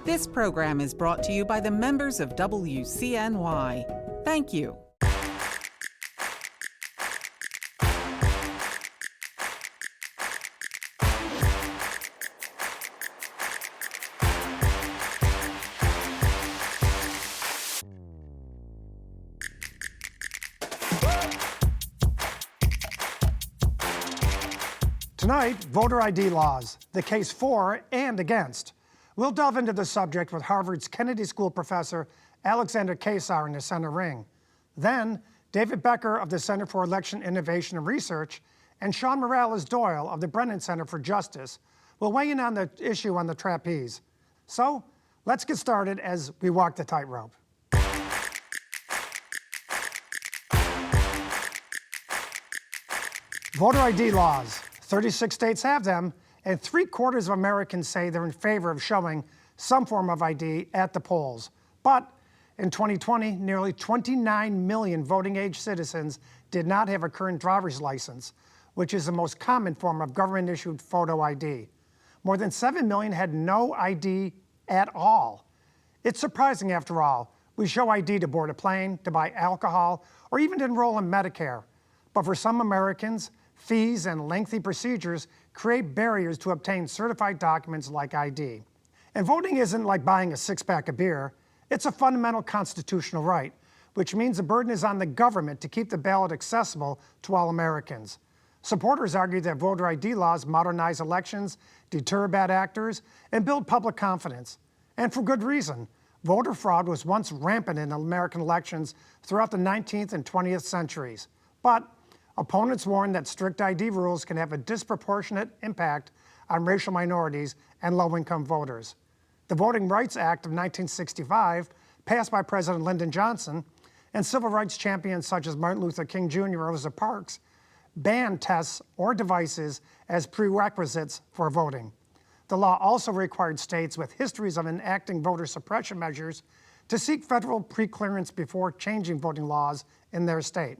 This program is brought to you by the members of WCNY. Thank you. Tonight, voter ID laws, the case for and against. We'll delve into the subject with Harvard's Kennedy School professor Alexander Kaczar in the center ring. Then, David Becker of the Center for Election Innovation and Research and Sean Morales-Doyle of the Brennan Center for Justice will weigh in on the issue on the trapeze. So, let's get started as we walk the tightrope. Voter ID laws. 36 states have them, and 3/4 of Americans say they're in favor of showing some form of ID at the polls. But in 2020, nearly 29 million voting-age citizens did not have a current driver's license, which is the most common form of government-issued photo ID. More than 7 million had no ID at all. It's surprising, after all. We show ID to board a plane, to buy alcohol, or even to enroll in Medicare. But for some Americans, fees and lengthy procedures create barriers to obtain certified documents like ID. And voting isn't like buying a six-pack of beer. It's a fundamental constitutional right, which means the burden is on the government to keep the ballot accessible to all Americans. Supporters argue that voter ID laws modernize elections, deter bad actors, and build public confidence. And for good reason. Voter fraud was once rampant in American elections throughout the 19th and 20th centuries. But opponents warn that strict ID rules can have a disproportionate impact on racial minorities and low-income voters. The Voting Rights Act of 1965, passed by President Lyndon Johnson, and civil rights champions such as Martin Luther King Jr. and Rosa Parks, banned tests or devices as prerequisites for voting. The law also required states with histories of enacting voter suppression measures to seek federal preclearance before changing voting laws in their state.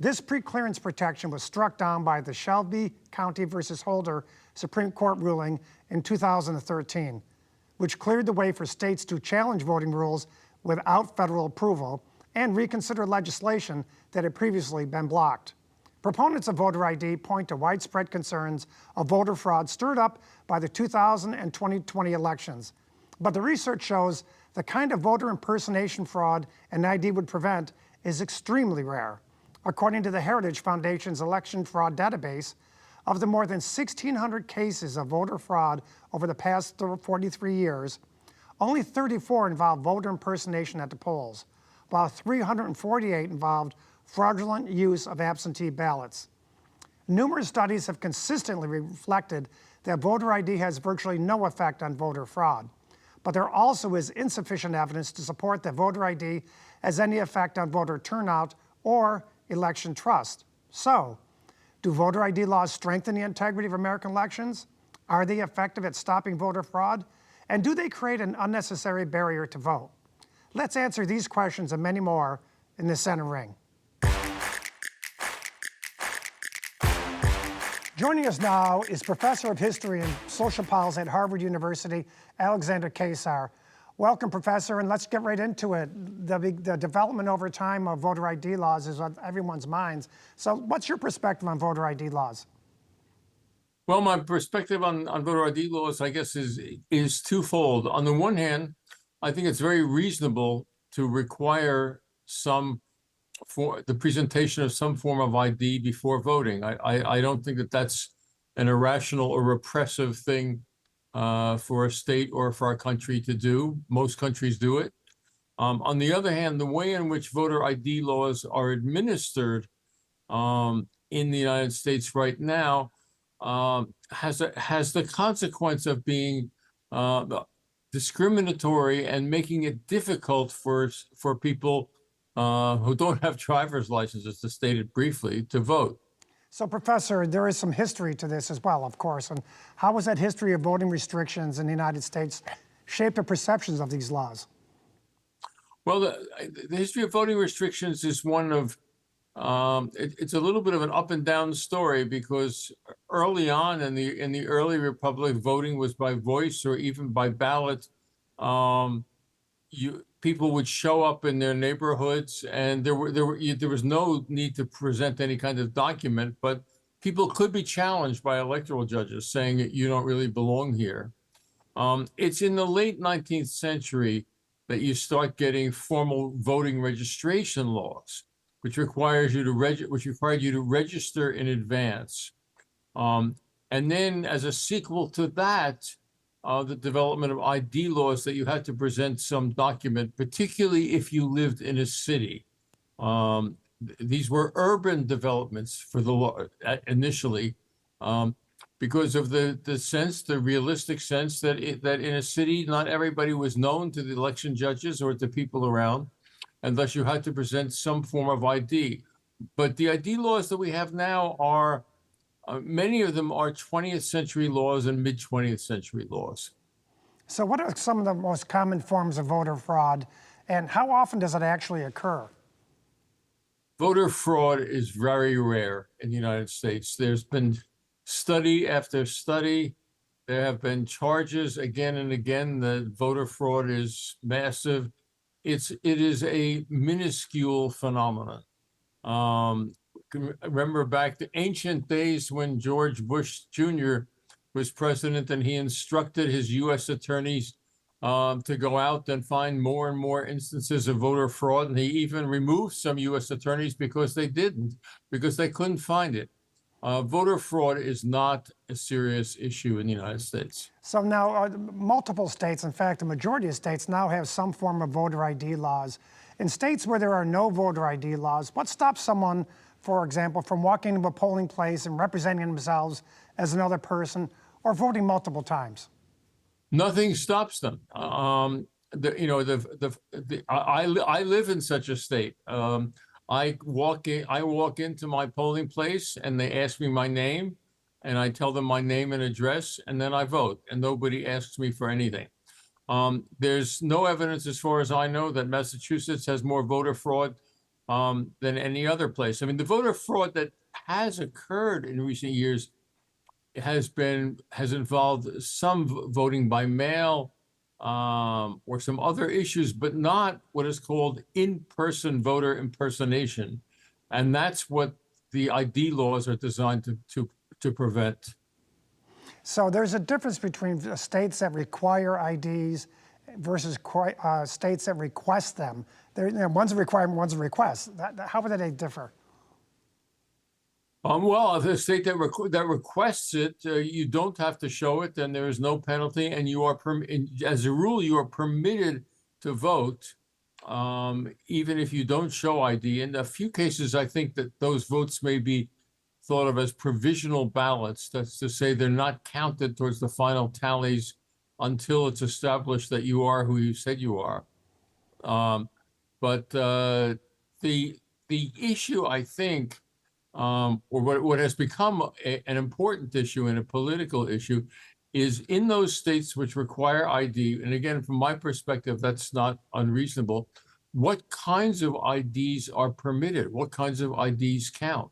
This preclearance protection was struck down by the Shelby County versus Holder Supreme Court ruling in 2013, which cleared the way for states to challenge voting rules without federal approval and reconsider legislation that had previously been blocked. Proponents of voter ID point to widespread concerns of voter fraud stirred up by the 2000 and 2020 elections. But the research shows the kind of voter impersonation fraud an ID would prevent is extremely rare. According to the Heritage Foundation's election fraud database, of the more than 1,600 cases of voter fraud over the past 43 years, only 34 involved voter impersonation at the polls, while 348 involved fraudulent use of absentee ballots. Numerous studies have consistently reflected that voter ID has virtually no effect on voter fraud, but there also is insufficient evidence to support that voter ID has any effect on voter turnout or election trust. So, do voter ID laws strengthen the integrity of American elections? Are they effective at stopping voter fraud? And do they create an unnecessary barrier to vote? Let's answer these questions and many more in the center ring. Joining us now is Professor of History and Social Policy at Harvard University, Alexander Kaczar. Welcome, Professor, and let's get right into it. The development over time of voter ID laws is on everyone's minds. So what's your perspective on voter ID laws? Well, my perspective on voter ID laws, I guess, is twofold. On the one hand, I think it's very reasonable to require the presentation of some form of ID before voting. I don't think that that's an irrational or repressive thing for a state or for our country to do. Most countries do it. On the other hand, the way in which voter ID laws are administered in the United States right now has the consequence of being discriminatory and making it difficult for people who don't have driver's licenses, to state it briefly, to vote. So, Professor, there is some history to this as well, of course. And how has that history of voting restrictions in the United States shaped the perceptions of these laws? Well, the history of voting restrictions is one of, it's a little bit of an up and down story, because early on in the early republic, voting was by voice or even by ballot People would show up in their neighborhoods, and there was no need to present any kind of document, but people could be challenged by electoral judges saying that you don't really belong here. It's in the late 19th century that you start getting formal voting registration laws, which required you to register in advance. And then, as a sequel to that, the development of ID laws that you had to present some document, particularly if you lived in a city. These were urban developments for the law initially, because of the realistic sense that in a city, not everybody was known to the election judges or to people around, and thus you had to present some form of ID. But the ID laws that we have now are many of them are 20th century laws and mid 20th century laws. So what are some of the most common forms of voter fraud, and how often does it actually occur? Voter fraud is very rare in the United States. There's been study after study. There have been charges again and again that voter fraud is massive. It is a minuscule phenomenon. Remember back to ancient days when George Bush Jr. was president, and he instructed his U.S. attorneys to go out and find more and more instances of voter fraud. And he even removed some U.S. attorneys because they couldn't find it. Voter fraud is not a serious issue in the United States. So now multiple states, in fact, the majority of states now have some form of voter ID laws. In states where there are no voter ID laws, what stops someone, for example, from walking into a polling place and representing themselves as another person or voting multiple times? Nothing stops them. I live in such a state. I walk into my polling place and they ask me my name, and I tell them my name and address, and then I vote, and nobody asks me for anything. There's no evidence, as far as I know, that Massachusetts has more voter fraud than any other place. I mean, the voter fraud that has occurred in recent years has involved some voting by mail or some other issues, but not what is called in-person voter impersonation, and that's what the ID laws are designed to prevent. So there's a difference between states that require IDs versus states that request them. One's a requirement, one's a request. How would they differ? Well, the state that requests it, you don't have to show it, and there is no penalty, and you are as a rule, you are permitted to vote, even if you don't show ID. In a few cases, I think that those votes may be thought of as provisional ballots. That's to say, they're not counted towards the final tallies until it's established that you are who you said you are. But the issue, I think, or what has become an important issue and a political issue, is in those states which require ID, and again, from my perspective, that's not unreasonable, what kinds of IDs are permitted? What kinds of IDs count?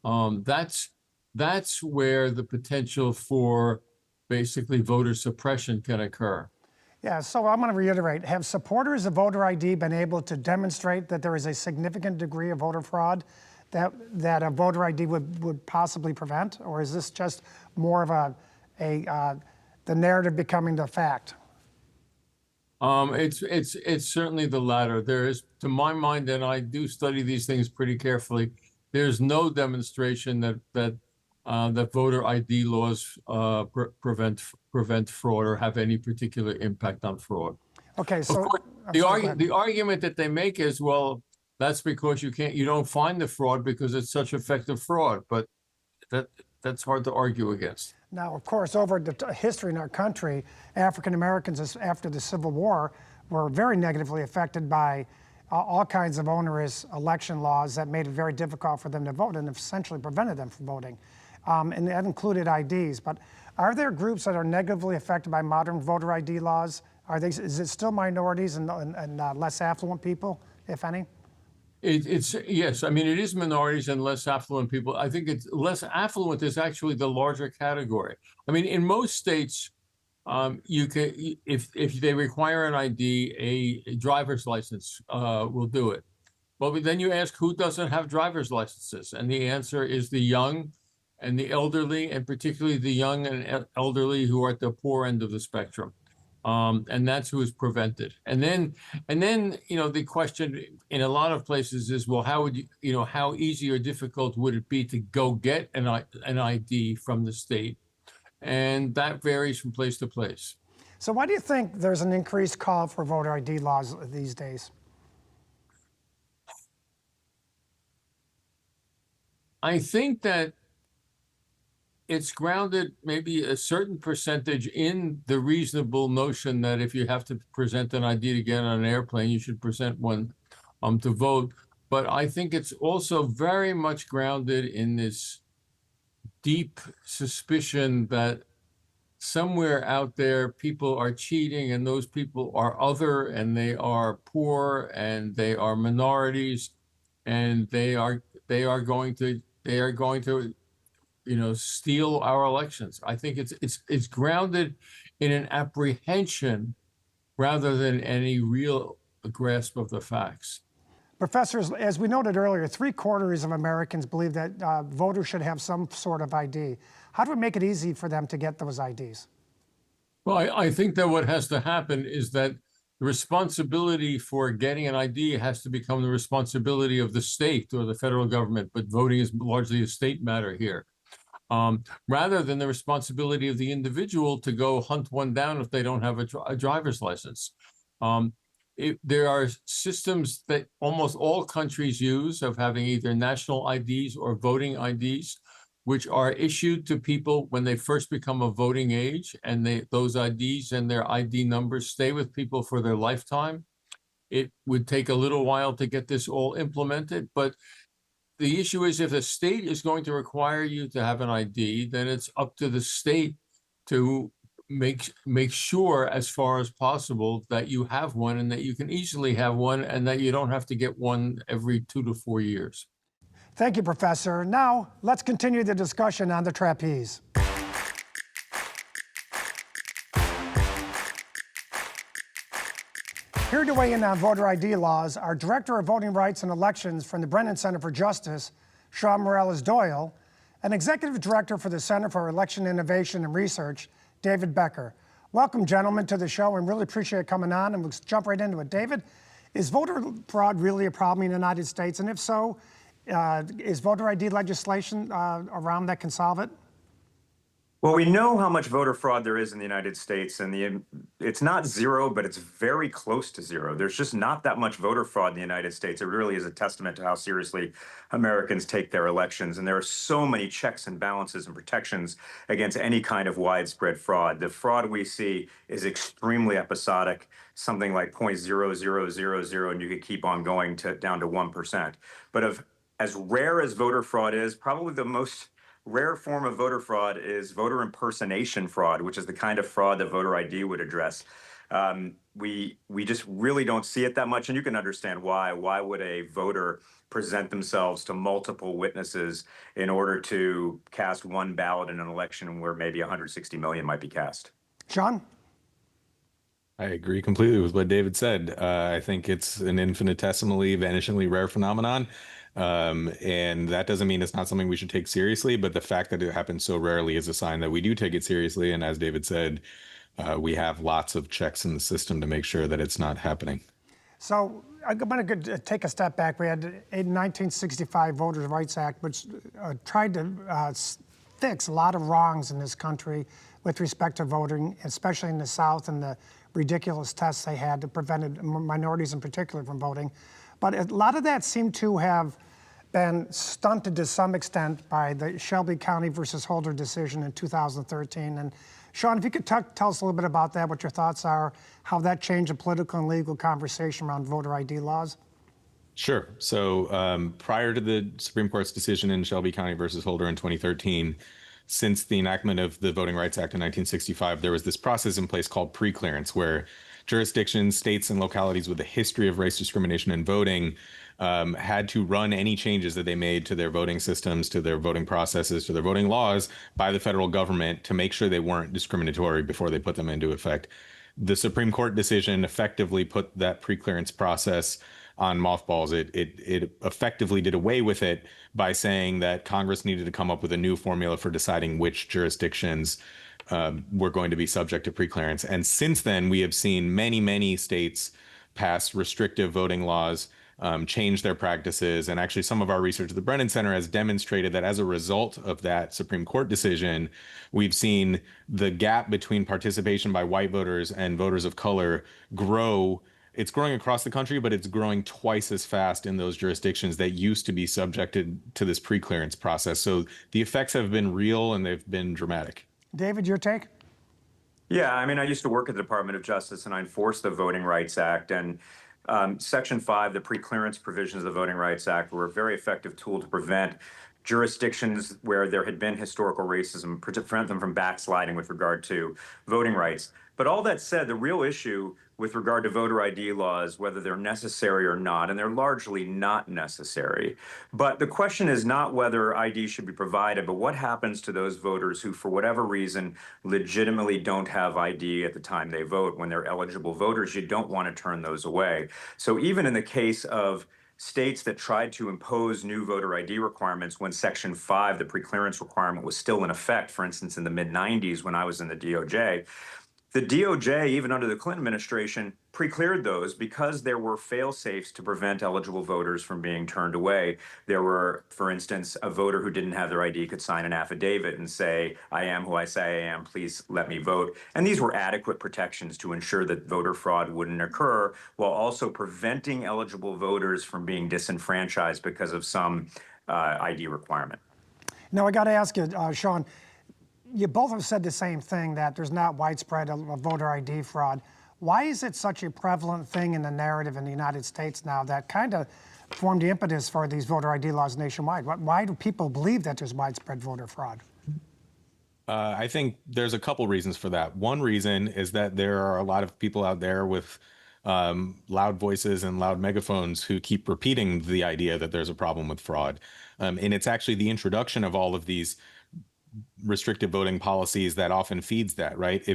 That's where the potential for basically voter suppression can occur. Yeah, so I'm going to reiterate, have supporters of voter ID been able to demonstrate that there is a significant degree of voter fraud that a voter ID would possibly prevent, or is this just more of the narrative becoming the fact? It's certainly the latter. There is, to my mind, and I do study these things pretty carefully, there's no demonstration that voter ID laws prevent fraud or have any particular impact on fraud. Okay, so of course, the argument that they make is, well, that's because you don't find the fraud because it's such effective fraud, but that's hard to argue against. Now, of course, over the history in our country, African Americans after the Civil War were very negatively affected by all kinds of onerous election laws that made it very difficult for them to vote and essentially prevented them from voting. And that included IDs. But are there groups that are negatively affected by modern voter ID laws? Is it still minorities and less affluent people, if any? Yes. I mean, it is minorities and less affluent people. I think it's less affluent is actually the larger category. I mean, in most states, You can, if they require an ID, a driver's license will do it. Well, but then you ask who doesn't have driver's licenses, and the answer is the young and the elderly, and particularly the young and elderly who are at the poor end of the spectrum. And that's who is prevented. And then, the question in a lot of places is, well, how would how easy or difficult would it be to go get an ID from the state? And that varies from place to place. So why do you think there's an increased call for voter ID laws these days? I think that it's grounded maybe a certain percentage in the reasonable notion that if you have to present an ID to get on an airplane, you should present one to vote. But I think it's also very much grounded in this deep suspicion that somewhere out there people are cheating, and those people are other, and they are poor, and they are minorities, and they are going to steal our elections. I think it's grounded in an apprehension rather than any real grasp of the facts. Professors, as we noted earlier, 3/4 of Americans believe that voters should have some sort of ID. How do we make it easy for them to get those IDs? Well, I think that what has to happen is that the responsibility for getting an ID has to become the responsibility of the state or the federal government, but voting is largely a state matter here. Rather than the responsibility of the individual to go hunt one down if they don't have a driver's license. There are systems that almost all countries use of having either national IDs or voting IDs, which are issued to people when they first become of voting age, and those IDs and their ID numbers stay with people for their lifetime. It would take a little while to get this all implemented, but the issue is if a state is going to require you to have an ID, then it's up to the state to make sure as far as possible that you have one, and that you can easily have one, and that you don't have to get one every 2 to 4 years. Thank you, Professor. Now, let's continue the discussion on the trapeze. Here to weigh in on voter ID laws are Director of Voting Rights and Elections from the Brennan Center for Justice, Sean Morales-Doyle, and Executive Director for the Center for Election Innovation and Research, David Becker. Welcome, gentlemen, to the show, and really appreciate coming on, and we'll jump right into it. David, is voter fraud really a problem in the United States? And if so, is voter ID legislation around that can solve it? Well, we know how much voter fraud there is in the United States, and it's not zero, but it's very close to zero. There's just not that much voter fraud in the United States. It really is a testament to how seriously Americans take their elections. And there are so many checks and balances and protections against any kind of widespread fraud. The fraud we see is extremely episodic, something like 0.0000, and you could keep on going down to 1%. But as rare as voter fraud is, probably the most rare form of voter fraud is voter impersonation fraud, which is the kind of fraud that voter ID would address. We just really don't see it that much, and you can understand why. Why would a voter present themselves to multiple witnesses in order to cast one ballot in an election where maybe 160 million might be cast? Sean? I agree completely with what David said. I think it's an infinitesimally, vanishingly rare phenomenon. And that doesn't mean it's not something we should take seriously, but the fact that it happens so rarely is a sign that we do take it seriously. And as David said, we have lots of checks in the system to make sure that it's not happening. So I'm going to take a step back. We had a 1965 Voters' Rights Act, which tried to fix a lot of wrongs in this country with respect to voting, especially in the South, and the ridiculous tests they had that prevented minorities in particular from voting. But a lot of that seemed to have been stunted to some extent by the Shelby County versus Holder decision in 2013. And Sean, if you could tell us a little bit about that, what your thoughts are, how that changed the political and legal conversation around voter ID laws. Sure. So prior to the Supreme Court's decision in Shelby County versus Holder in 2013, since the enactment of the Voting Rights Act in 1965, there was this process in place called pre-clearance, where jurisdictions, states, and localities with a history of race discrimination in voting had to run any changes that they made to their voting systems, to their voting processes, to their voting laws by the federal government to make sure they weren't discriminatory before they put them into effect. The Supreme Court decision effectively put that preclearance process on mothballs. It effectively did away with it by saying that Congress needed to come up with a new formula for deciding which jurisdictions were going to be subject to preclearance. And since then, we have seen many states pass restrictive voting laws, change their practices. And actually, some of our research at the Brennan Center has demonstrated that as a result of that Supreme Court decision, we've seen the gap between participation by white voters and voters of color grow. It's growing across the country, but it's growing twice as fast in those jurisdictions that used to be subjected to this preclearance process. So the effects have been real and they've been dramatic. David, your take? Yeah, I mean, I used to work at the Department of Justice and I enforced the Voting Rights Act. And Section 5, the preclearance provisions of the Voting Rights Act, were a very effective tool to prevent jurisdictions where there had been historical racism, prevent them from backsliding with regard to voting rights. But all that said, the real issue with regard to voter ID laws, whether they're necessary or not, and they're largely not necessary. But the question is not whether ID should be provided, but what happens to those voters who, for whatever reason, legitimately don't have ID at the time they vote. When they're eligible voters, you don't want to turn those away. So even in the case of states that tried to impose new voter ID requirements when Section 5, the preclearance requirement, was still in effect, for instance, in the mid-90s when I was in the DOJ, the DOJ, even under the Clinton administration, pre-cleared those because there were fail-safes to prevent eligible voters from being turned away. There were, for instance, a voter who didn't have their ID could sign an affidavit and say, I am who I say I am, please let me vote. And these were adequate protections to ensure that voter fraud wouldn't occur, while also preventing eligible voters from being disenfranchised because of some ID requirement. Now, I got to ask you, Sean, you both have said the same thing, that there's not widespread voter ID fraud. Why is it such a prevalent thing in the narrative in the United States now that kind of formed the impetus for these voter ID laws nationwide? Why do people believe that there's widespread voter fraud? I think there's a couple reasons for that. One reason is that there are a lot of people out there with loud voices and loud megaphones who keep repeating the idea that there's a problem with fraud. And it's actually the introduction of all of these restrictive voting policies that often feeds that, right?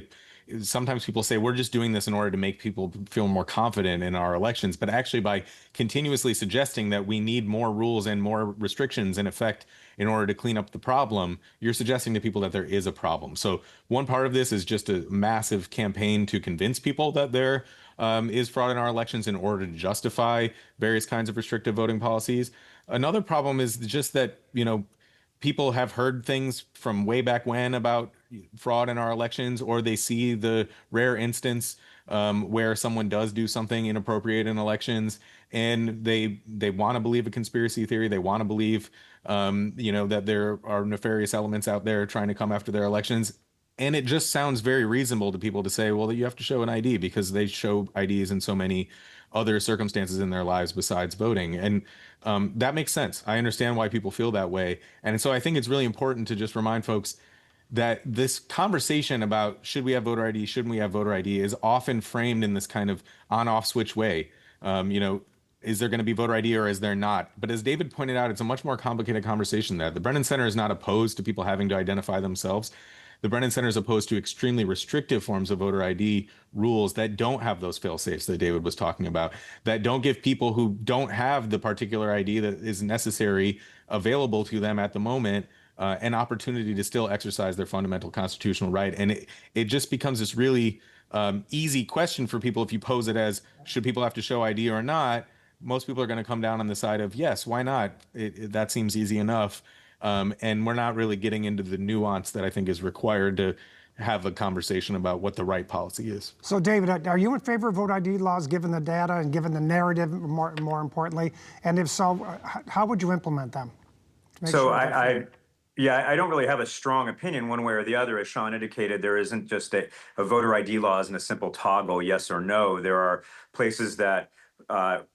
Sometimes people say we're just doing this in order to make people feel more confident in our elections, but actually by continuously suggesting that we need more rules and more restrictions in effect in order to clean up the problem, you're suggesting to people that there is a problem. So one part of this is just a massive campaign to convince people that there is fraud in our elections in order to justify various kinds of restrictive voting policies. Another problem is just that, people have heard things from way back when about fraud in our elections, or they see the rare instance where someone does do something inappropriate in elections, and they want to believe a conspiracy theory. They want to believe, that there are nefarious elements out there trying to come after their elections. And it just sounds very reasonable to people to say, well, you have to show an ID because they show IDs in so many other circumstances in their lives besides voting. And that makes sense. I understand why people feel that way. And so I think it's really important to just remind folks that this conversation about should we have voter ID, shouldn't we have voter ID, is often framed in this kind of on-off switch way. Is there going to be voter ID or is there not? But as David pointed out, it's a much more complicated conversation there. The Brennan Center is not opposed to people having to identify themselves. The Brennan Center is opposed to extremely restrictive forms of voter ID rules that don't have those fail-safes that David was talking about, that don't give people who don't have the particular ID that is necessary available to them at the moment an opportunity to still exercise their fundamental constitutional right. And it just becomes this really easy question for people if you pose it as, should people have to show ID or not? Most people are going to come down on the side of, yes, why not? That seems easy enough. And we're not really getting into the nuance that I think is required to have a conversation about what the right policy is. So, David, are you in favor of voter ID laws given the data and given the narrative, more importantly? And if so, how would you implement them? So I don't really have a strong opinion one way or the other. As Sean indicated, there isn't just a voter ID laws and a simple toggle, yes or no. There are places that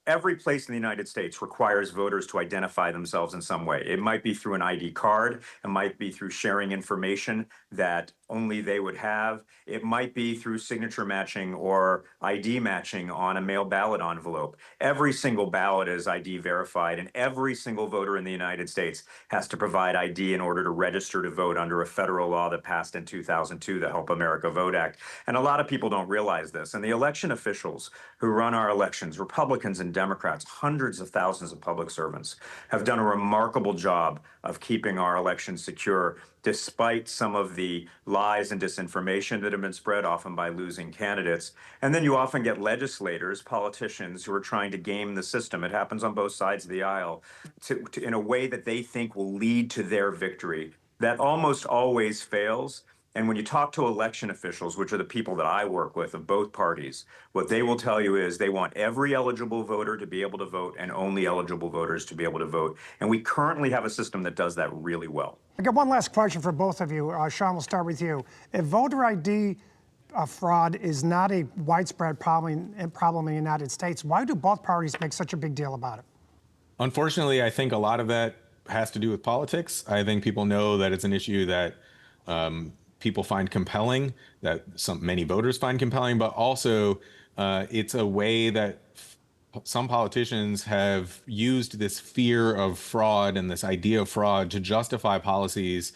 every place in the United States requires voters to identify themselves in some way. It might be through an ID card. It might be through sharing information that only they would have. It might be through signature matching or ID matching on a mail ballot envelope. Every single ballot is ID verified, and every single voter in the United States has to provide ID in order to register to vote under a federal law that passed in 2002, the Help America Vote Act. And a lot of people don't realize this. And the election officials who run our elections, Republicans and Democrats, hundreds of thousands of public servants, have done a remarkable job of keeping our elections secure, despite some of the lies and disinformation that have been spread, often by losing candidates. And then you often get legislators, politicians, who are trying to game the system. It happens on both sides of the aisle in a way that they think will lead to their victory. That almost always fails. And when you talk to election officials, which are the people that I work with of both parties, what they will tell you is they want every eligible voter to be able to vote and only eligible voters to be able to vote. And we currently have a system that does that really well. I got one last question for both of you. Sean, we'll start with you. If voter ID fraud is not a widespread problem in the United States, why do both parties make such a big deal about it? Unfortunately, I think a lot of that has to do with politics. I think people know that it's an issue that people find compelling, that many voters find compelling, but also it's a way that some politicians have used this fear of fraud and this idea of fraud to justify policies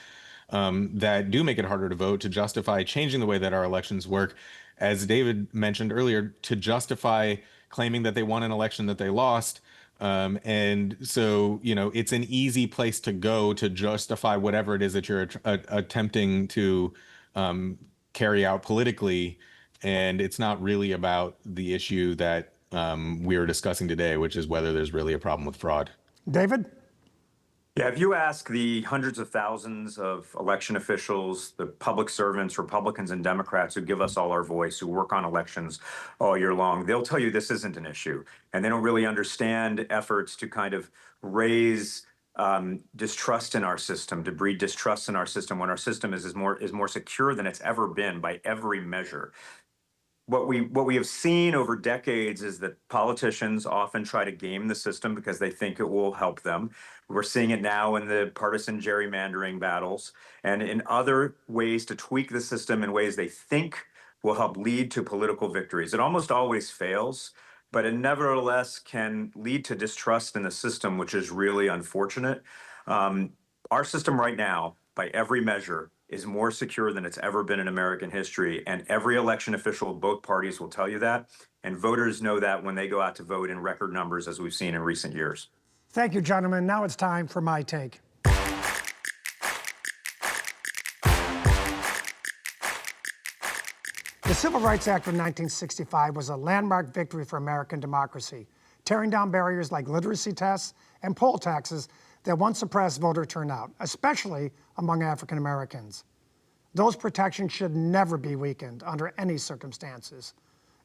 that do make it harder to vote, to justify changing the way that our elections work. As David mentioned earlier, to justify claiming that they won an election that they lost. And so, it's an easy place to go to justify whatever it is that you're attempting to carry out politically. And it's not really about the issue that we're discussing today, which is whether there's really a problem with fraud. David? Yeah, if you ask the hundreds of thousands of election officials, the public servants, Republicans and Democrats who give us all our voice, who work on elections all year long, they'll tell you this isn't an issue. And they don't really understand efforts to kind of raise distrust in our system, to breed distrust in our system when our system is more secure than it's ever been by every measure. What we have seen over decades is that politicians often try to game the system because they think it will help them. We're seeing it now in the partisan gerrymandering battles and in other ways to tweak the system in ways they think will help lead to political victories. It almost always fails, but it nevertheless can lead to distrust in the system, which is really unfortunate. Our system right now, by every measure, is more secure than it's ever been in American history. And every election official of both parties will tell you that. And voters know that when they go out to vote in record numbers, as we've seen in recent years. Thank you, gentlemen. Now it's time for my take. The Civil Rights Act of 1965 was a landmark victory for American democracy, tearing down barriers like literacy tests and poll taxes that once suppressed voter turnout, especially among African Americans. Those protections should never be weakened under any circumstances.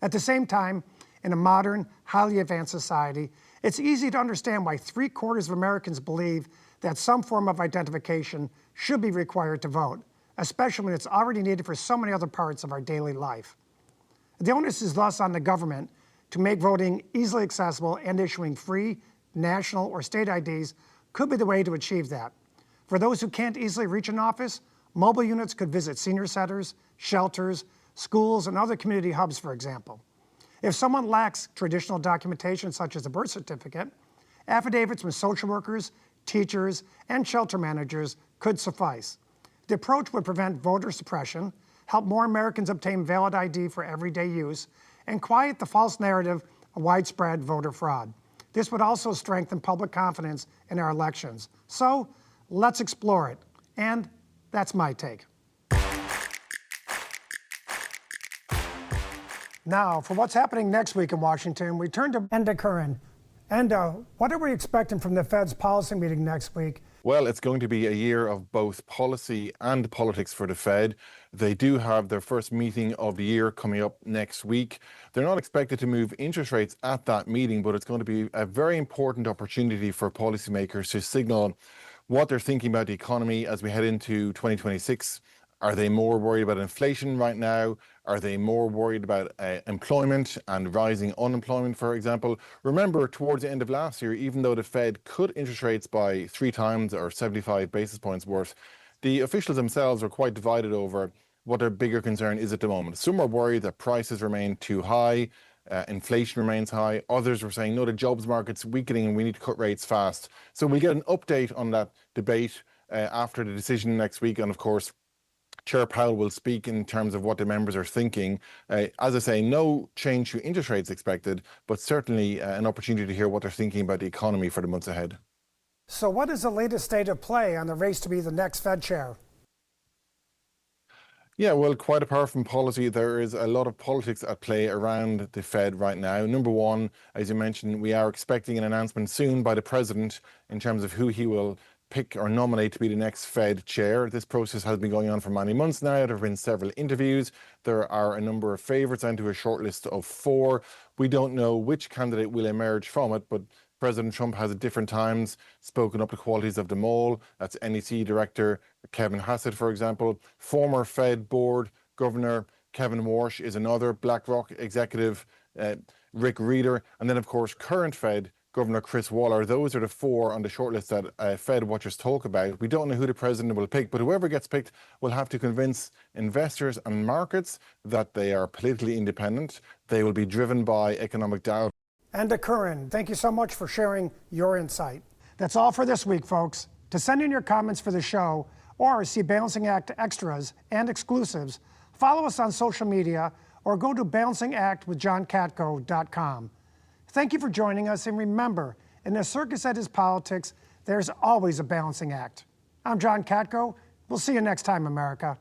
At the same time, in a modern, highly advanced society, it's easy to understand why 3/4 of Americans believe that some form of identification should be required to vote, especially when it's already needed for so many other parts of our daily life. The onus is thus on the government to make voting easily accessible, and issuing free, national, or state IDs could be the way to achieve that. For those who can't easily reach an office, mobile units could visit senior centers, shelters, schools, and other community hubs, for example. If someone lacks traditional documentation such as a birth certificate, affidavits from social workers, teachers, and shelter managers could suffice. The approach would prevent voter suppression, help more Americans obtain valid ID for everyday use, and quiet the false narrative of widespread voter fraud. This would also strengthen public confidence in our elections. So let's explore it. And that's my take. Now, for what's happening next week in Washington, we turn to Enda Curran. Enda, what are we expecting from the Fed's policy meeting next week? Well, it's going to be a year of both policy and politics for the Fed. They do have their first meeting of the year coming up next week. They're not expected to move interest rates at that meeting, but it's going to be a very important opportunity for policymakers to signal what they're thinking about the economy as we head into 2026 Are they more worried about inflation right now? Are they more worried about employment and rising unemployment, for example? Remember, towards the end of last year, even though the Fed cut interest rates by 3 times or 75 basis points worth, the officials themselves are quite divided over what their bigger concern is at the moment. Some are worried that prices remain too high, inflation remains high. Others were saying, no, the jobs market's weakening and we need to cut rates fast. So we'll get an update on that debate after the decision next week. And of course, Chair Powell will speak in terms of what the members are thinking. As I say, no change to interest rates expected, but certainly an opportunity to hear what they're thinking about the economy for the months ahead. So what is the latest state of play on the race to be the next Fed chair? Yeah, well, quite apart from policy, there is a lot of politics at play around the Fed right now. Number one, as you mentioned, we are expecting an announcement soon by the president in terms of who he will pick or nominate to be the next Fed chair. This process has been going on for many months now. There have been several interviews. There are a number of favorites and to a short list of 4. We don't know which candidate will emerge from it, but President Trump has at different times spoken up the qualities of them all. That's NEC Director Kevin Hassett, for example. Former Fed Board Governor Kevin Warsh is another. BlackRock executive Rick Reeder. And then, of course, current Fed Governor Chris Waller. Those are the 4 on the shortlist that Fed watchers talk about. We don't know who the president will pick, but whoever gets picked will have to convince investors and markets that they are politically independent. They will be driven by economic dialogue. And to Curran, thank you so much for sharing your insight. That's all for this week, folks. To send in your comments for the show or see Balancing Act extras and exclusives, follow us on social media or go to balancingactwithjohnkatko.com. Thank you for joining us, and remember, in a circus that is politics, there's always a balancing act. I'm John Katko. We'll see you next time, America.